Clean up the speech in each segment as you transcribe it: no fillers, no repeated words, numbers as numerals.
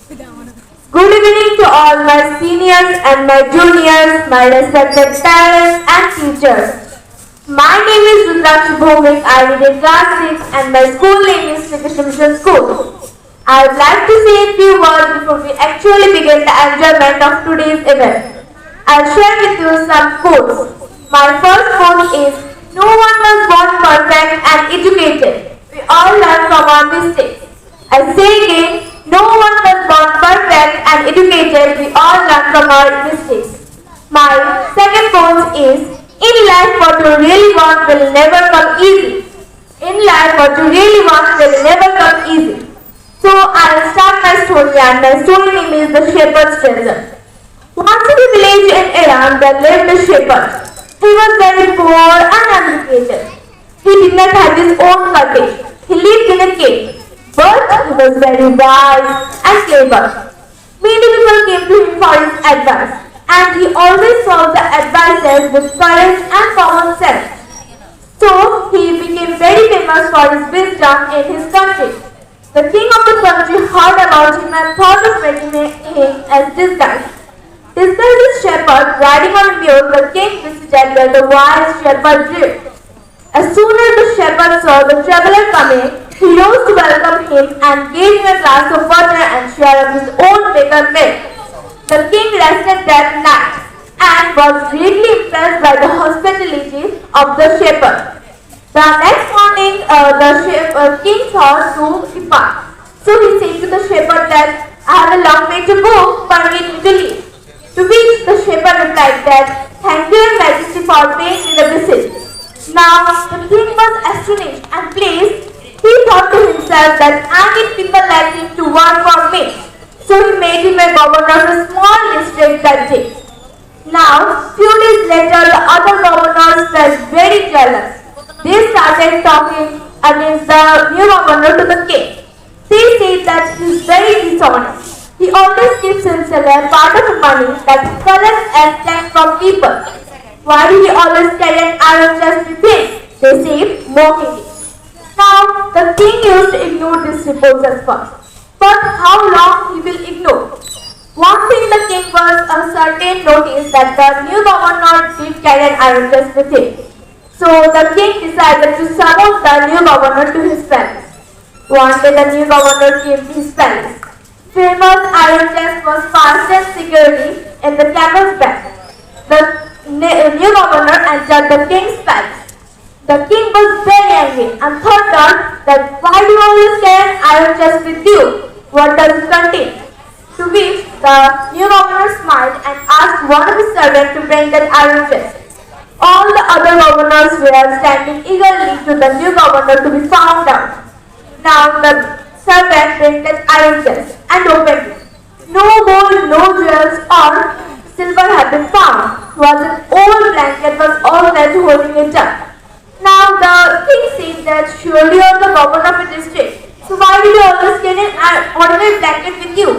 Good evening to all my seniors and my juniors, my respected parents and teachers. My name is Rudrakshi Bhowmik. I read in class 6 and my school name is Mission School. I would like to say a few words before we actually begin the enjoyment of today's event. I'll share with you some quotes. My first quote is, no one was born perfect and educated. We all learn from our mistakes. I say again, no one was born perfect and educated. We all learn from our mistakes. My second quote is, in life what you really want will never come easy. In life what you really want will never come easy. So I'll start my story, and my story name is The Shepherd's Treasure. Once in a village in Iran there lived a shepherd. He was very poor and uneducated. He did not have his own cottage. He lived in a cave. But he was very wise and clever. Many people came to him for his advice, and he always solved the advices with courage and common sense. So he became very famous for his wisdom in his country. The king of the country heard about him and thought of making him as disguise. Disguised as shepherd, riding on a mule, the king visited where the wise shepherd lived. As soon as the shepherd saw the traveler coming, he rose to welcome him and gave him a glass of water and share of his own bigger milk. The king rested that night and was greatly impressed by the hospitality of the shepherd. The next morning, the king thought to depart. So he said to the shepherd that, I have a long way to go, permit me to leave. To which the shepherd replied that, thank you, Your Majesty, for paying me the visit. Now the king was astonished and pleased. He thought to himself that I need people like him to work for me. So he made him a governor of a small district that day. Now, few days later, the other governors felt very jealous. They started talking against the new governor to the king. They said that he is very dishonest. He always keeps himself a part of the money that he collects as tax from people. Why do he always carry an iron chest with him? They said mockingly. Now, the king used to ignore these reports at first. But how long he will ignore? One thing the king was certain noticed that the new governor did carry an iron chest with him. So the king decided to summon the new governor to his palace. One day the new governor came to his palace. Famous iron chest was fastened securely in the camel's back. The new governor entered the king's palace. The king was very angry and thought that why do you always carry an iron chest with you? What does it contain? To which the new governor smiled and asked one of his servants to bring that iron chest. All the other governors were standing eagerly to the new governor to be found out. Now the servant brought that iron chest and opened it. No gold, no jewels or silver had been found. It was an old blanket was always holding it up. Now the king said that surely you are the governor of a district. So why did you always carry an ordinary blanket with you?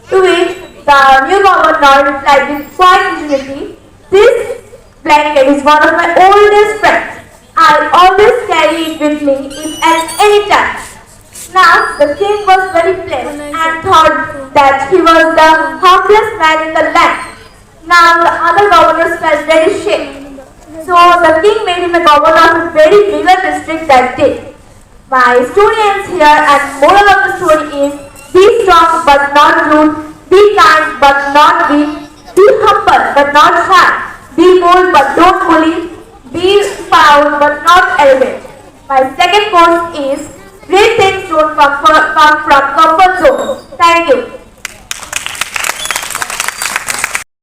To which the new governor replied with quiet dignity, this blanket is one of my oldest friends. I always carry it with me at any time. Now the king was very pleased and thought that he was the humblest man in the land. Now the other governors felt very shamed. So the king made him a governor of a very bigger district that day. My story ends here, and moral of the story is, be strong but not rude, be kind but not weak, be humble but not shy, be bold but don't bully, be proud but not arrogant. My second quote is, great things don't come from comfort